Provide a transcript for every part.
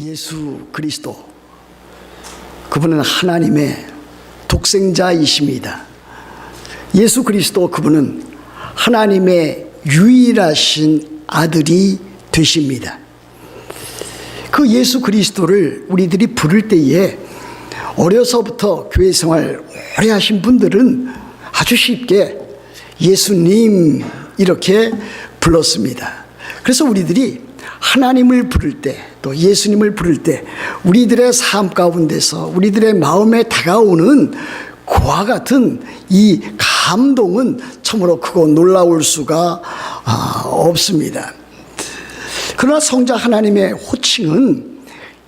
예수 그리스도, 그분은 하나님의 독생자이십니다. 예수 그리스도, 그분은 하나님의 유일하신 아들이 되십니다. 그 예수 그리스도를 우리들이 부를 때에 어려서부터 교회 생활 오래 하신 분들은 아주 쉽게 예수님 이렇게 불렀습니다. 그래서 우리들이 하나님을 부를 때, 또 예수님을 부를 때 우리들의 삶 가운데서 우리들의 마음에 다가오는 그와 같은 이 감동은 참으로 크고 놀라울 수가 없습니다. 그러나 성자 하나님의 호칭은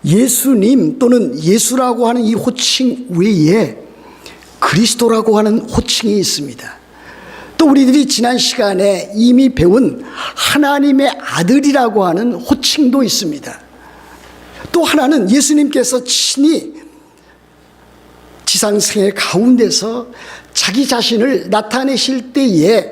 예수님 또는 예수라고 하는 이 호칭 외에 그리스도라고 하는 호칭이 있습니다. 또 우리들이 지난 시간에 이미 배운 하나님의 아들이라고 하는 호칭도 있습니다. 또 하나는 예수님께서 친히 지상생애 가운데서 자기 자신을 나타내실 때에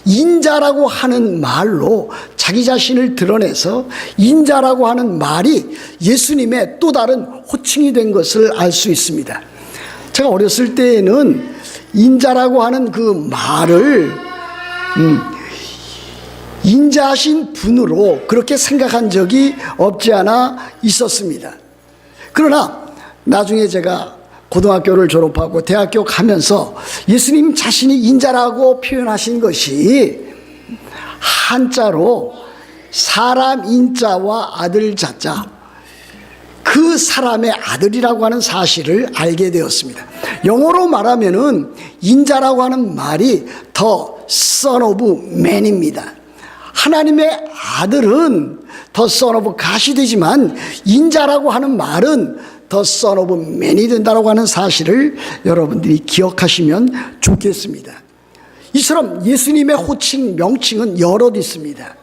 인자라고 하는 말로 자기 자신을 드러내서 인자라고 하는 말이 예수님의 또 다른 호칭이 된 것을 알 수 있습니다. 제가 어렸을 때에는 인자라고 하는 그 말을 인자하신 분으로 그렇게 생각한 적이 없지 않아 있었습니다. 그러나 나중에 제가 고등학교를 졸업하고 대학교 가면서 예수님 자신이 인자라고 표현하신 것이 한자로 사람 인자와 아들 자자, 그 사람의 아들이라고 하는 사실을 알게 되었습니다. 영어로 말하면은 인자라고 하는 말이 the son of man입니다. 하나님의 아들은 the son of god이 되지만 인자라고 하는 말은 the son of man이 된다고 하는 사실을 여러분들이 기억하시면 좋겠습니다. 이처럼 예수님의 호칭, 명칭은 여럿 있습니다.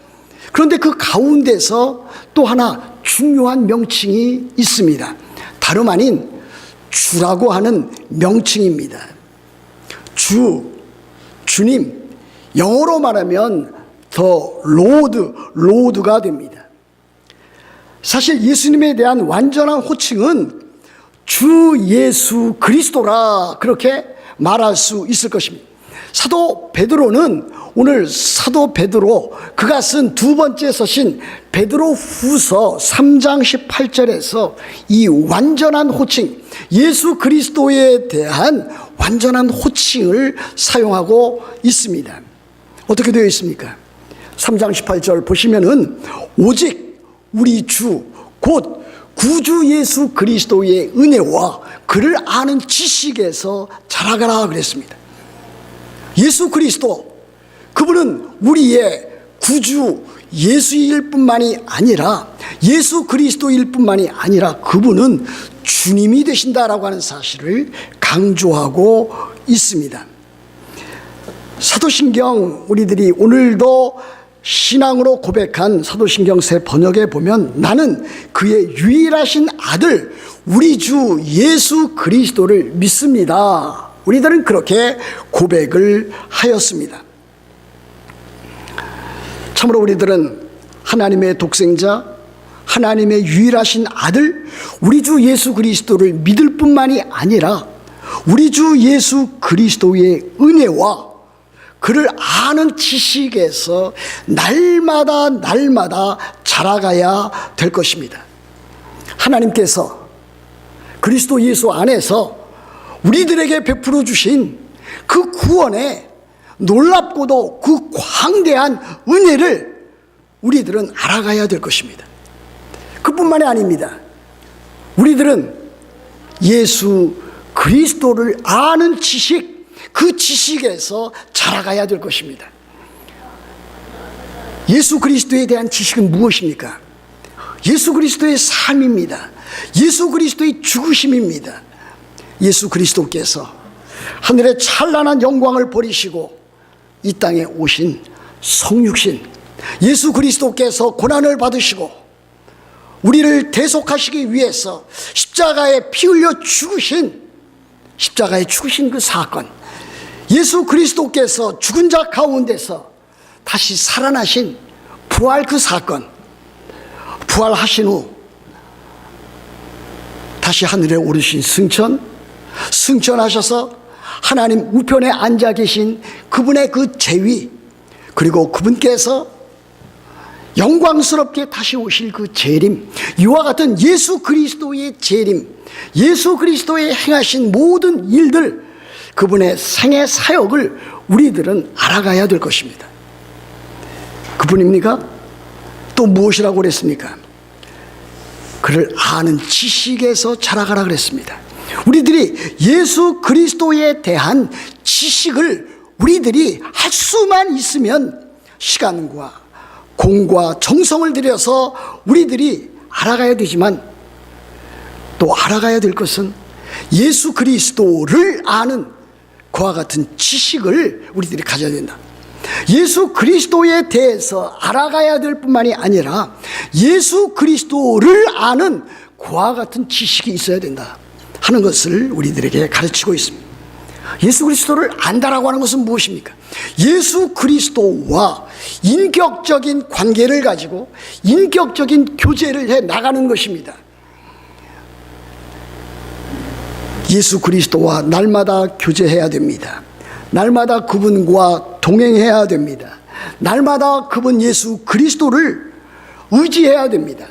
그런데 그 가운데서 또 하나 중요한 명칭이 있습니다. 다름 아닌 주라고 하는 명칭입니다. 주, 주님, 영어로 말하면 the Lord가 됩니다. 사실 예수님에 대한 완전한 호칭은 주 예수 그리스도라 그렇게 말할 수 있을 것입니다. 사도 베드로는 오늘 사도 베드로 그가 쓴 두 번째 서신 베드로 후서 3장 18절에서 이 완전한 호칭, 예수 그리스도에 대한 완전한 호칭을 사용하고 있습니다. 어떻게 되어 있습니까? 3장 18절 보시면은 오직 우리 주 곧 구주 예수 그리스도의 은혜와 그를 아는 지식에서 자라가라 그랬습니다. 예수 그리스도, 그분은 우리의 구주 예수일 뿐만이 아니라 예수 그리스도일 뿐만이 아니라 그분은 주님이 되신다라고 하는 사실을 강조하고 있습니다. 사도신경 우리들이 오늘도 신앙으로 고백한 사도신경 새 번역에 보면 나는 그의 유일하신 아들 우리 주 예수 그리스도를 믿습니다. 우리들은 그렇게 고백을 하였습니다. 참으로 우리들은 하나님의 독생자, 하나님의 유일하신 아들 우리 주 예수 그리스도를 믿을 뿐만이 아니라 우리 주 예수 그리스도의 은혜와 그를 아는 지식에서 날마다 자라가야 될 것입니다. 하나님께서 그리스도 예수 안에서 우리들에게 베풀어 주신 그 구원의 놀랍고도 그 광대한 은혜를 우리들은 알아가야 될 것입니다. 그뿐만이 아닙니다. 우리들은 예수 그리스도를 아는 지식, 그 지식에서 자라가야 될 것입니다. 예수 그리스도에 대한 지식은 무엇입니까? 예수 그리스도의 삶입니다. 예수 그리스도의 죽으심입니다. 예수 그리스도께서 하늘의 찬란한 영광을 버리시고 이 땅에 오신 성육신 예수 그리스도께서 고난을 받으시고 우리를 대속하시기 위해서 십자가에 피 흘려 죽으신 그 사건, 예수 그리스도께서 죽은 자 가운데서 다시 살아나신 부활 그 사건, 부활하신 후 다시 하늘에 오르신 승천하셔서 하나님 우편에 앉아 계신 그분의 그 재위, 그리고 그분께서 영광스럽게 다시 오실 그 재림, 이와 같은 예수 그리스도의 재림, 예수 그리스도의 행하신 모든 일들, 그분의 생애 사역을 우리들은 알아가야 될 것입니다. 그분입니까? 또 무엇이라고 그랬습니까? 그를 아는 지식에서 자라가라 그랬습니다. 우리들이 예수 그리스도에 대한 지식을 우리들이 할 수만 있으면 시간과 공과 정성을 들여서 우리들이 알아가야 되지만, 또 알아가야 될 것은 예수 그리스도를 아는 그와 같은 지식을 우리들이 가져야 된다. 예수 그리스도에 대해서 알아가야 될 뿐만이 아니라 예수 그리스도를 아는 그와 같은 지식이 있어야 된다 하는 것을 우리들에게 가르치고 있습니다. 예수 그리스도를 안다라고 하는 것은 무엇입니까? 예수 그리스도와 인격적인 관계를 가지고 인격적인 교제를 해 나가는 것입니다. 예수 그리스도와 날마다 교제해야 됩니다. 날마다 그분과 동행해야 됩니다. 날마다 그분 예수 그리스도를 의지해야 됩니다.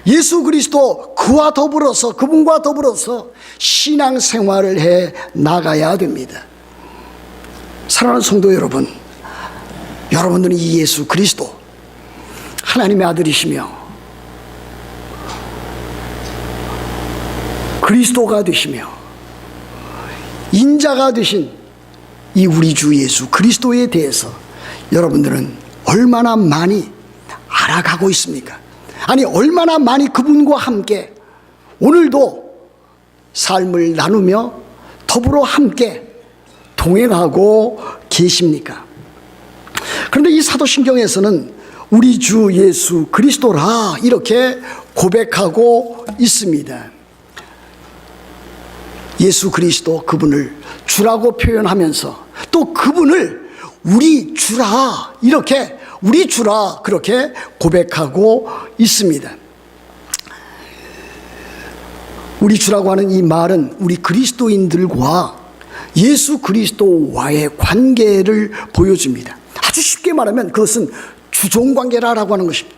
예수 그리스도 그와 더불어서, 그분과 더불어서 신앙생활을 해 나가야 됩니다. 사랑하는 성도 여러분, 여러분들은 이 예수 그리스도 하나님의 아들이시며 그리스도가 되시며 인자가 되신 이 우리 주 예수 그리스도에 대해서 여러분들은 얼마나 많이 알아가고 있습니까? 아니, 얼마나 많이 그분과 함께 오늘도 삶을 나누며 더불어 함께 동행하고 계십니까? 그런데 이 사도신경에서는 우리 주 예수 그리스도라 이렇게 고백하고 있습니다. 예수 그리스도 그분을 주라고 표현하면서 또 그분을 우리 주라 이렇게, 우리 주라 그렇게 고백하고 있습니다. 우리 주라고 하는 이 말은 우리 그리스도인들과 예수 그리스도와의 관계를 보여줍니다. 아주 쉽게 말하면 그것은 주종관계라고 하는 것입니다.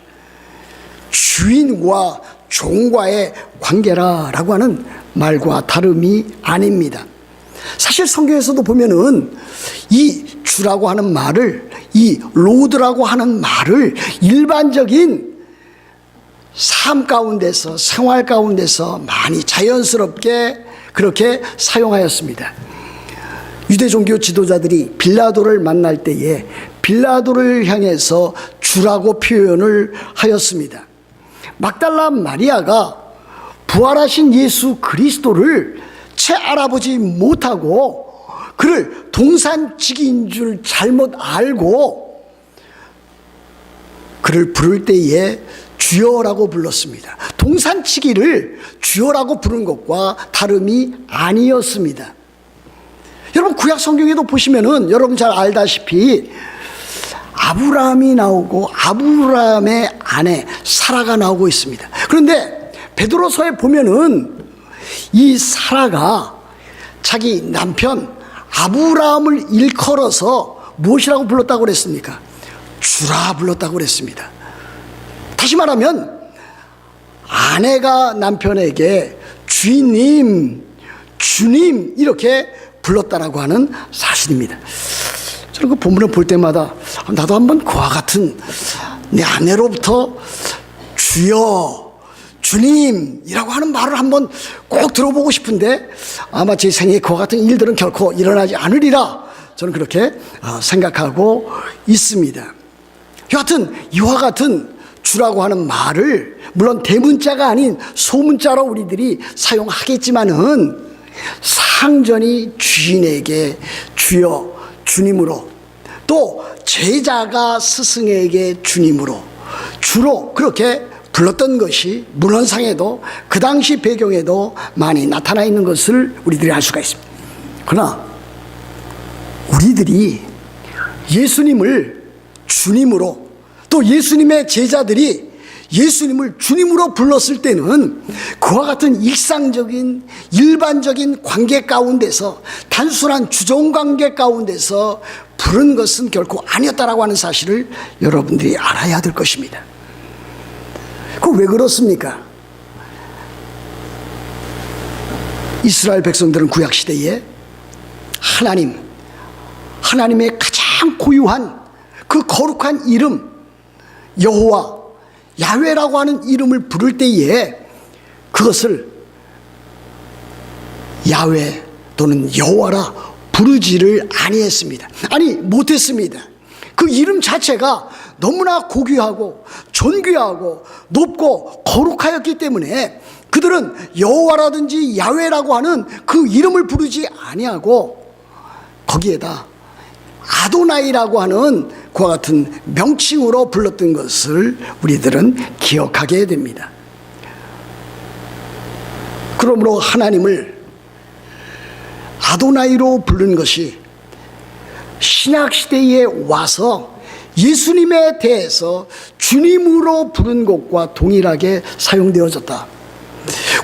주인과 종과의 관계라고 하는 말과 다름이 아닙니다. 사실 성경에서도 보면은 이 주라고 하는 말을, 이 로드라고 하는 말을 일반적인 삶 가운데서, 생활 가운데서 많이 자연스럽게 그렇게 사용하였습니다. 유대 종교 지도자들이 빌라도를 만날 때에 빌라도를 향해서 주라고 표현을 하였습니다. 막달라 마리아가 부활하신 예수 그리스도를 채 알아보지 못하고 그를 동산지기인 줄 잘못 알고 그를 부를 때에 주여라고 불렀습니다. 동산치기를 주여라고 부른 것과 다름이 아니었습니다. 여러분, 구약 성경에도 보시면은 여러분 잘 알다시피 아브라함이 나오고 아브라함의 아내 사라가 나오고 있습니다. 그런데 베드로서에 보면은 이 사라가 자기 남편 아브라함을 일컬어서 무엇이라고 불렀다고 그랬습니까? 주라 불렀다고 그랬습니다. 다시 말하면 아내가 남편에게 주인님, 주님 이렇게 불렀다라고 하는 사실입니다. 저는 그 본문을 볼 때마다 나도 한번 그와 같은 내 아내로부터 주여, 주님이라고 하는 말을 한번 꼭 들어보고 싶은데 아마 제 생에 그와 같은 일들은 결코 일어나지 않으리라 저는 그렇게 생각하고 있습니다. 여하튼 이와 같은 주라고 하는 말을 물론 대문자가 아닌 소문자로 우리들이 사용하겠지만은 상전이 주인에게 주여, 주님으로, 또 제자가 스승에게 주님으로, 주로 그렇게 불렀던 것이 문헌상에도 그 당시 배경에도 많이 나타나 있는 것을 우리들이 알 수가 있습니다. 그러나 우리들이 예수님을 주님으로, 또 예수님의 제자들이 예수님을 주님으로 불렀을 때는 그와 같은 일상적인 일반적인 관계 가운데서, 단순한 주종 관계 가운데서 부른 것은 결코 아니었다라고 하는 사실을 여러분들이 알아야 될 것입니다. 그 왜 그렇습니까? 이스라엘 백성들은 구약시대에 하나님의 가장 고유한 그 거룩한 이름, 여호와, 야훼라고 하는 이름을 부를 때에 그것을 야훼 또는 여호와라 부르지를 아니했습니다. 아니, 못했습니다. 그 이름 자체가 너무나 고귀하고 존귀하고 높고 거룩하였기 때문에 그들은 여호와라든지 야훼라고 하는 그 이름을 부르지 아니하고 거기에다 아도나이라고 하는 그와 같은 명칭으로 불렀던 것을 우리들은 기억하게 됩니다. 그러므로 하나님을 아도나이로 부른 것이 신약시대에 와서 예수님에 대해서 주님으로 부른 것과 동일하게 사용되어졌다.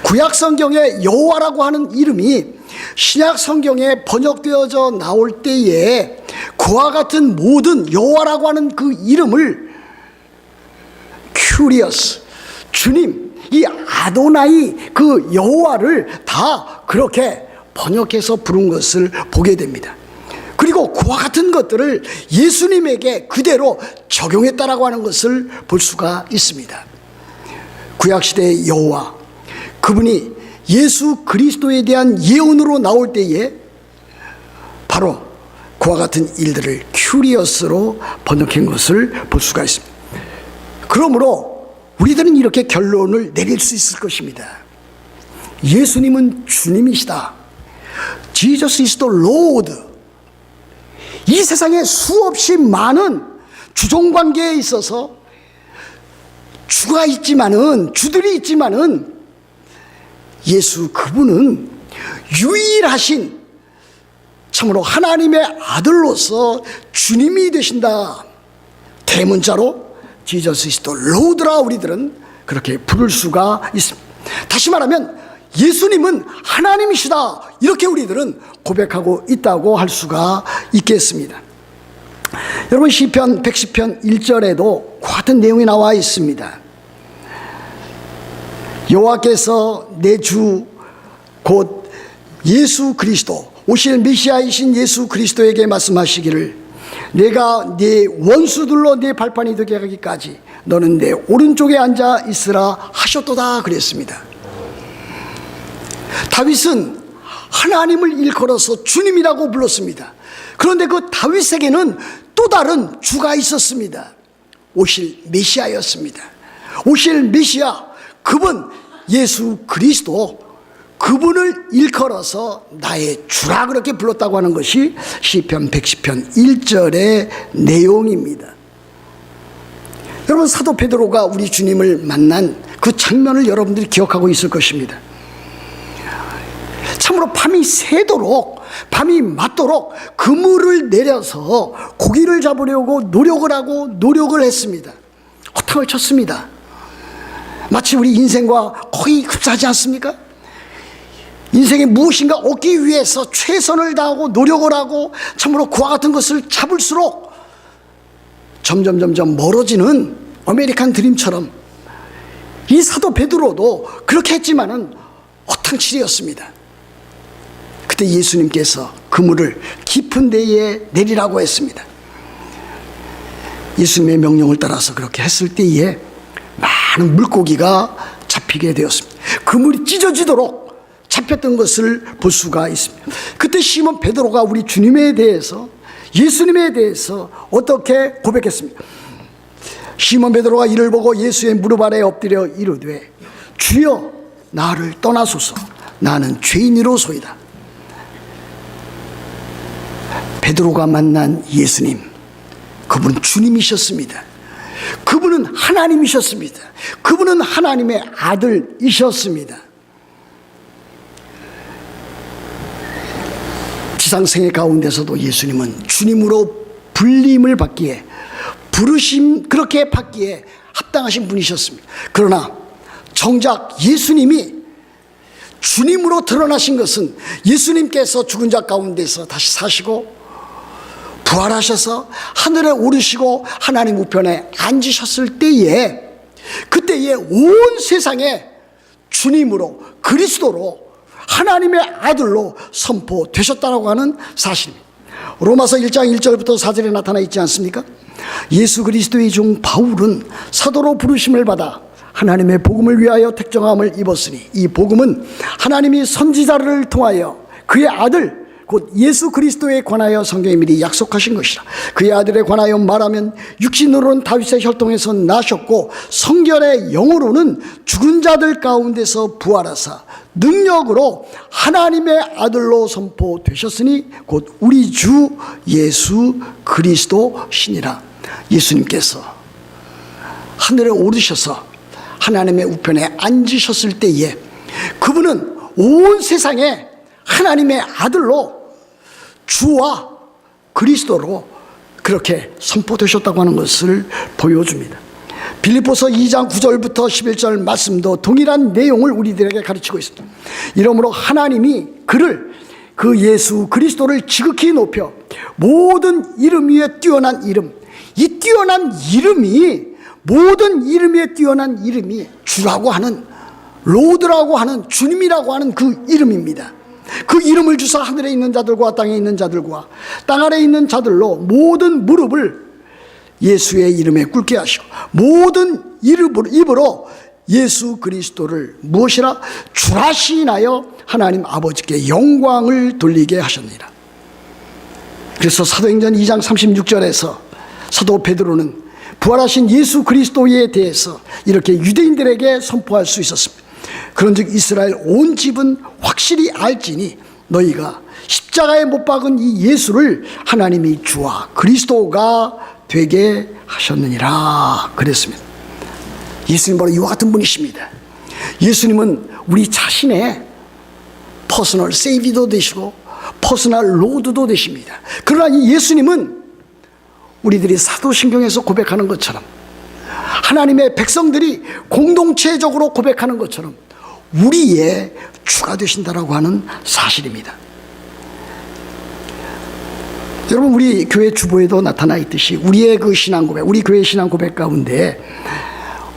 구약성경에 여호와라고 하는 이름이 신약성경에 번역되어져 나올 때에 그와 같은 모든 여호와라고 하는 그 이름을 큐리어스, 주님, 이 아도나이, 그 여호와를 다 그렇게 번역해서 부른 것을 보게 됩니다. 그리고 그와 같은 것들을 예수님에게 그대로 적용했다라고 하는 것을 볼 수가 있습니다. 구약시대의 여호와, 그분이 예수 그리스도에 대한 예언으로 나올 때에 바로 그와 같은 일들을 큐리어스로 번역한 것을 볼 수가 있습니다. 그러므로 우리들은 이렇게 결론을 내릴 수 있을 것입니다. 예수님은 주님이시다. Jesus is the Lord. 이 세상에 수없이 많은 주종관계에 있어서 주가 있지만은, 주들이 있지만은 예수 그분은 유일하신 참으로 하나님의 아들로서 주님이 되신다. 대문자로 Jesus is the Lord라 우리들은 그렇게 부를 수가 있습니다. 다시 말하면 예수님은 하나님이시다. 이렇게 우리들은 고백하고 있다고 할 수가 있겠습니다. 여러분, 시편 110편 1절에도 같은 내용이 나와 있습니다. 여호와께서 내 주 곧 예수 그리스도, 오실 메시아이신 예수 그리스도에게 말씀하시기를 내가 네 원수들로 네 발판이 되게 하기까지 너는 내 오른쪽에 앉아 있으라 하셨도다 그랬습니다. 다윗은 하나님을 일컬어서 주님이라고 불렀습니다. 그런데 그 다윗에게는 또 다른 주가 있었습니다. 오실 메시아였습니다. 오실 메시아, 그분 예수 그리스도, 그분을 일컬어서 나의 주라 그렇게 불렀다고 하는 것이 시편 110편 1절의 내용입니다. 여러분, 사도 베드로가 우리 주님을 만난 그 장면을 여러분들이 기억하고 있을 것입니다. 참으로 밤이 새도록, 밤이 맞도록 그물을 내려서 고기를 잡으려고 노력을 했습니다. 허탕을 쳤습니다. 마치 우리 인생과 거의 흡사하지 않습니까? 인생에 무엇인가 얻기 위해서 최선을 다하고 노력을 하고 참으로 그와 같은 것을 잡을수록 점점 멀어지는 아메리칸 드림처럼 이 사도 베드로도 그렇게 했지만은 허탕치레였습니다. 그때 예수님께서 그물을 깊은 데에 내리라고 했습니다. 예수님의 명령을 따라서 그렇게 했을 때에 많은 물고기가 잡히게 되었습니다. 그물이 찢어지도록 잡혔던 것을 볼 수가 있습니다. 그때 시몬 베드로가 우리 주님에 대해서, 예수님에 대해서 어떻게 고백했습니까? 시몬 베드로가 이를 보고 예수의 무릎 아래 엎드려 이르되 주여 나를 떠나소서 나는 죄인이로소이다. 베드로가 만난 예수님, 그분은 주님이셨습니다. 그분은 하나님이셨습니다. 그분은 하나님의 아들이셨습니다. 지상생애 가운데서도 예수님은 주님으로 불림을 받기에, 부르심 그렇게 받기에 합당하신 분이셨습니다. 그러나 정작 예수님이 주님으로 드러나신 것은 예수님께서 죽은 자 가운데서 다시 사시고 부활하셔서 하늘에 오르시고 하나님 우편에 앉으셨을 때에, 그때에 온 세상에 주님으로, 그리스도로, 하나님의 아들로 선포되셨다라고 하는 사실입니다. 로마서 1장 1절부터 4절에 나타나 있지 않습니까? 예수 그리스도의 종 바울은 사도로 부르심을 받아 하나님의 복음을 위하여 택정함을 입었으니 이 복음은 하나님이 선지자를 통하여 그의 아들 곧 예수 그리스도에 관하여 성경에 미리 약속하신 것이라. 그의 아들에 관하여 말하면 육신으로는 다윗의 혈통에서 나셨고 성결의 영으로는 죽은 자들 가운데서 부활하사 능력으로 하나님의 아들로 선포되셨으니 곧 우리 주 예수 그리스도시니라. 예수님께서 하늘에 오르셔서 하나님의 우편에 앉으셨을 때에 그분은 온 세상에 하나님의 아들로 주와 그리스도로 그렇게 선포되셨다고 하는 것을 보여줍니다. 빌립보서 2장 9절부터 11절 말씀도 동일한 내용을 우리들에게 가르치고 있습니다. 이러므로 하나님이 그를, 그 예수 그리스도를 지극히 높여 모든 이름 위에 뛰어난 이름, 이 뛰어난 이름이, 모든 이름 위에 뛰어난 이름이 주라고 하는, 로드라고 하는, 주님이라고 하는 그 이름입니다. 그 이름을 주사 하늘에 있는 자들과 땅에 있는 자들과 땅 아래에 있는 자들로 모든 무릎을 예수의 이름에 꿇게 하시고 모든 입으로 예수 그리스도를 무엇이라 주라 시인하여 하나님 아버지께 영광을 돌리게 하셨느니라. 그래서 사도행전 2장 36절에서 사도 베드로는 부활하신 예수 그리스도에 대해서 이렇게 유대인들에게 선포할 수 있었습니다. 그런즉 이스라엘 온 집은 확실히 알지니 너희가 십자가에 못 박은 이 예수를 하나님이 주와 그리스도가 되게 하셨느니라 그랬습니다. 예수님 바로 이와 같은 분이십니다. 예수님은 우리 자신의 퍼스널 세이비도 되시고 퍼스널 로드도 되십니다. 그러나 이 예수님은 우리들이 사도신경에서 고백하는 것처럼, 하나님의 백성들이 공동체적으로 고백하는 것처럼 우리의 주가 되신다라고 하는 사실입니다. 여러분, 우리 교회 주보에도 나타나 있듯이 우리의 그 신앙 고백, 우리 교회 신앙 고백 가운데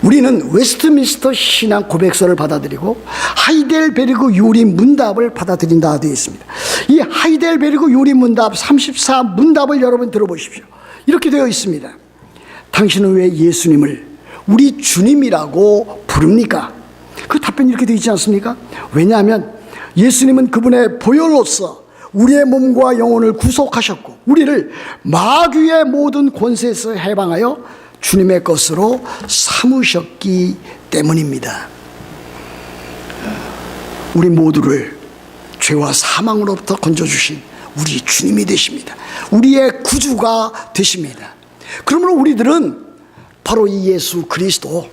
우리는 웨스트민스터 신앙 고백서를 받아들이고 하이델베르그 요리 문답을 받아들인다 되어 있습니다. 이 하이델베르그 요리 문답 34문답을 여러분 들어보십시오. 이렇게 되어 있습니다. 당신은 왜 예수님을 우리 주님이라고 부릅니까? 그 답변이 이렇게 되어 있지 않습니까? 왜냐하면 예수님은 그분의 보혈로서 우리의 몸과 영혼을 구속하셨고 우리를 마귀의 모든 권세에서 해방하여 주님의 것으로 삼으셨기 때문입니다. 우리 모두를 죄와 사망으로부터 건져주신 우리 주님이 되십니다. 우리의 구주가 되십니다. 그러므로 우리들은 바로 이 예수 그리스도,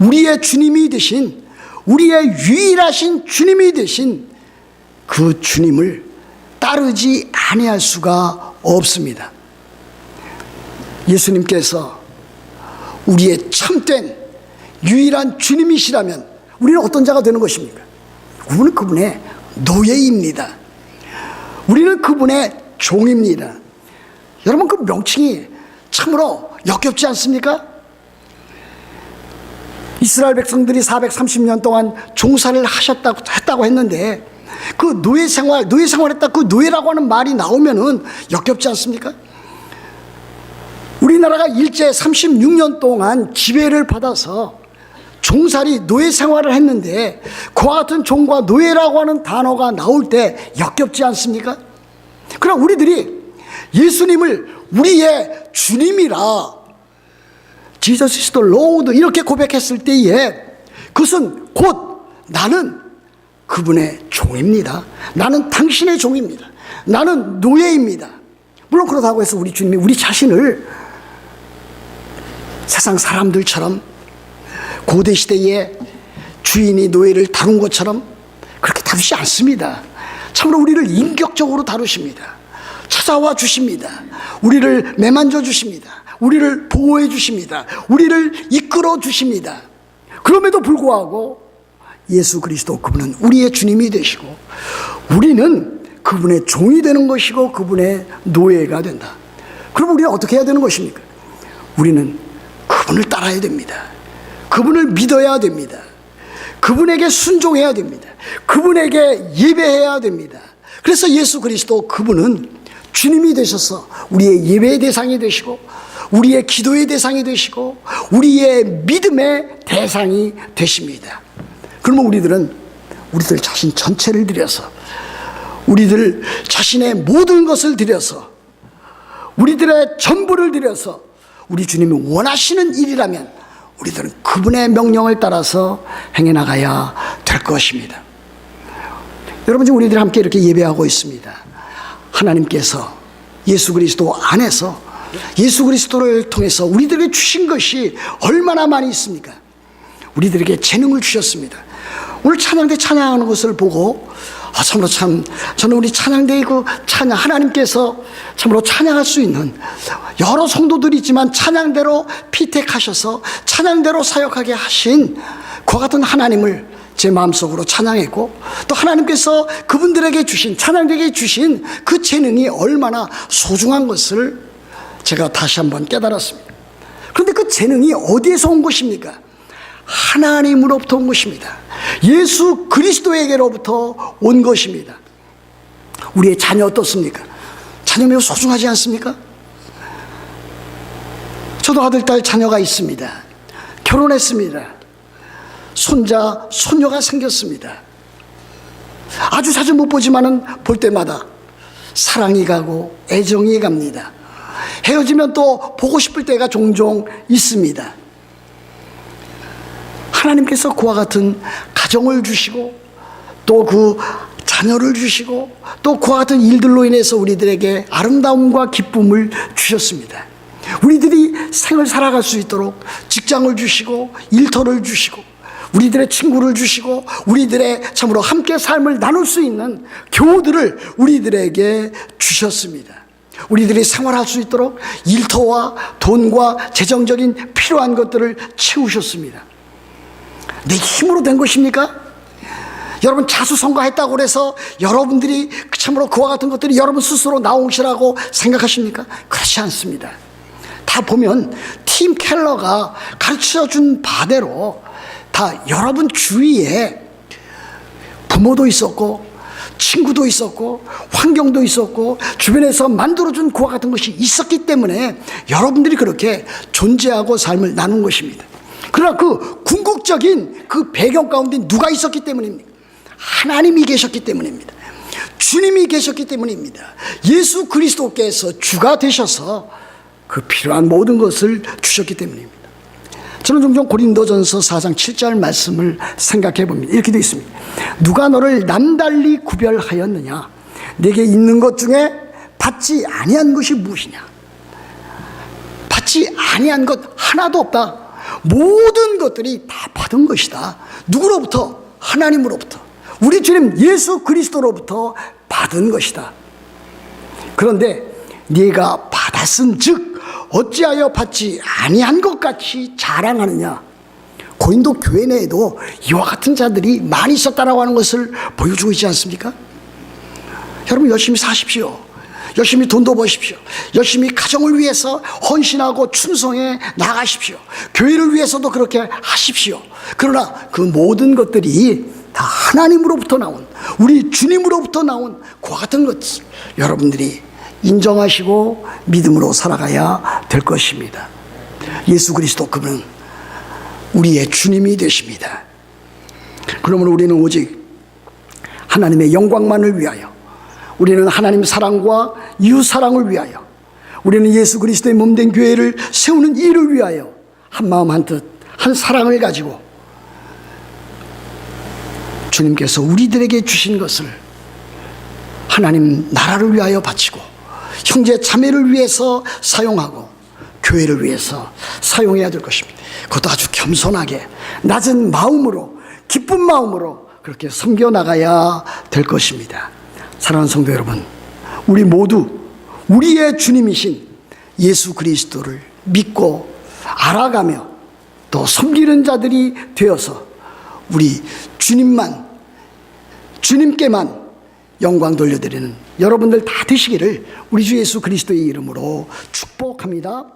우리의 주님이 되신, 우리의 유일하신 주님이 되신 그 주님을 따르지 아니할 수가 없습니다. 예수님께서 우리의 참된 유일한 주님이시라면 우리는 어떤 자가 되는 것입니까? 우리는 그분의 노예입니다. 우리는 그분의 종입니다. 여러분, 그 명칭이 참으로 역겹지 않습니까? 이스라엘 백성들이 430년 동안 종사를 했다고 했는데 그 노예 생활했다, 그 노예라고 하는 말이 나오면은 역겹지 않습니까? 우리나라가 일제 36년 동안 지배를 받아서 종살이 노예 생활을 했는데 그와 같은 종과 노예라고 하는 단어가 나올 때 역겹지 않습니까? 그러나 우리들이 예수님을 우리의 주님이라, Jesus is the Lord, 이렇게 고백했을 때에 그것은 곧 나는 그분의 종입니다. 나는 당신의 종입니다. 나는 노예입니다. 물론 그렇다고 해서 우리 주님이 우리 자신을 세상 사람들처럼 고대 시대에 주인이 노예를 다룬 것처럼 그렇게 다루지 않습니다. 참으로 우리를 인격적으로 다루십니다. 찾아와 주십니다. 우리를 매만져 주십니다. 우리를 보호해 주십니다. 우리를 이끌어 주십니다. 그럼에도 불구하고 예수 그리스도 그분은 우리의 주님이 되시고 우리는 그분의 종이 되는 것이고 그분의 노예가 된다. 그럼 우리는 어떻게 해야 되는 것입니까? 우리는 그분을 따라야 됩니다. 그분을 믿어야 됩니다. 그분에게 순종해야 됩니다. 그분에게 예배해야 됩니다. 그래서 예수 그리스도 그분은 주님이 되셔서 우리의 예배의 대상이 되시고 우리의 기도의 대상이 되시고 우리의 믿음의 대상이 되십니다. 그러면 우리들 자신 전체를 들여서 우리들 자신의 모든 것을 들여서 우리들의 전부를 들여서 우리 주님이 원하시는 일이라면 우리들은 그분의 명령을 따라서 행해 나가야 될 것입니다. 여러분, 지금 우리들이 함께 이렇게 예배하고 있습니다. 하나님께서 예수 그리스도 안에서 예수 그리스도를 통해서 우리들에게 주신 것이 얼마나 많이 있습니까? 우리들에게 재능을 주셨습니다. 오늘 찬양대 찬양하는 것을 보고 참으로 저는 우리 찬양대의 그 찬양, 하나님께서 참으로 찬양할 수 있는 여러 성도들이 있지만 찬양대로 피택하셔서 찬양대로 사역하게 하신 그와 같은 하나님을 제 마음속으로 찬양했고, 또 하나님께서 그분들에게 주신, 찬양대에게 주신 그 재능이 얼마나 소중한 것을 제가 다시 한번 깨달았습니다. 그런데 그 재능이 어디에서 온 것입니까? 하나님으로부터 온 것입니다. 예수 그리스도에게로부터 온 것입니다. 우리의 자녀 어떻습니까? 자녀 매우 소중하지 않습니까? 저도 아들, 딸 자녀가 있습니다. 결혼했습니다. 손자, 손녀가 생겼습니다. 아주 자주 못 보지만은 볼 때마다 사랑이 가고 애정이 갑니다. 헤어지면 또 보고 싶을 때가 종종 있습니다. 하나님께서 그와 같은 가정을 주시고 또 그 자녀를 주시고 또 그와 같은 일들로 인해서 우리들에게 아름다움과 기쁨을 주셨습니다. 우리들이 생을 살아갈 수 있도록 직장을 주시고 일터를 주시고 우리들의 친구를 주시고 우리들의 참으로 함께 삶을 나눌 수 있는 교우들을 우리들에게 주셨습니다. 우리들이 생활할 수 있도록 일터와 돈과 재정적인 필요한 것들을 채우셨습니다. 내 힘으로 된 것입니까? 여러분, 자수성가했다고 해서 여러분들이 참으로 그와 같은 것들이 여러분 스스로 나온 것이라고 생각하십니까? 그렇지 않습니다. 다 보면 팀 켈러가 가르쳐준 바대로 다 여러분 주위에 부모도 있었고 친구도 있었고 환경도 있었고 주변에서 만들어준 그와 같은 것이 있었기 때문에 여러분들이 그렇게 존재하고 삶을 나눈 것입니다. 그러나 그 궁극적인 그 배경 가운데 누가 있었기 때문입니까? 하나님이 계셨기 때문입니다. 주님이 계셨기 때문입니다. 예수 그리스도께서 주가 되셔서 그 필요한 모든 것을 주셨기 때문입니다. 저는 종종 고린도전서 4장 7절 말씀을 생각해 봅니다. 이렇게 되어 있습니다. 누가 너를 남달리 구별하였느냐? 내게 있는 것 중에 받지 아니한 것이 무엇이냐? 받지 아니한 것 하나도 없다. 모든 것들이 다 받은 것이다. 누구로부터? 하나님으로부터. 우리 주님 예수 그리스도로부터 받은 것이다. 그런데 네가 받았은 즉 어찌하여 받지 아니한 것 같이 자랑하느냐? 고린도 교회 내에도 이와 같은 자들이 많이 있었다라고 하는 것을 보여주고 있지 않습니까? 여러분, 열심히 사십시오. 열심히 돈도 버십시오. 열심히 가정을 위해서 헌신하고 충성해 나가십시오. 교회를 위해서도 그렇게 하십시오. 그러나 그 모든 것들이 다 하나님으로부터 나온, 우리 주님으로부터 나온 그와 같은 것을 여러분들이 인정하시고 믿음으로 살아가야 될 것입니다. 예수 그리스도 그분은 우리의 주님이 되십니다. 그러면 우리는 오직 하나님의 영광만을 위하여, 우리는 하나님 사랑과 이웃 사랑을 위하여, 우리는 예수 그리스도의 몸된 교회를 세우는 일을 위하여 한 마음 한 뜻 한 사랑을 가지고 주님께서 우리들에게 주신 것을 하나님 나라를 위하여 바치고 형제 자매를 위해서 사용하고 교회를 위해서 사용해야 될 것입니다. 그것도 아주 겸손하게 낮은 마음으로 기쁜 마음으로 그렇게 섬겨 나가야 될 것입니다. 사랑하는 성도 여러분, 우리 모두 우리의 주님이신 예수 그리스도를 믿고 알아가며 또 섬기는 자들이 되어서 우리 주님께만 영광 돌려드리는 여러분들 다 되시기를 우리 주 예수 그리스도의 이름으로 축복합니다.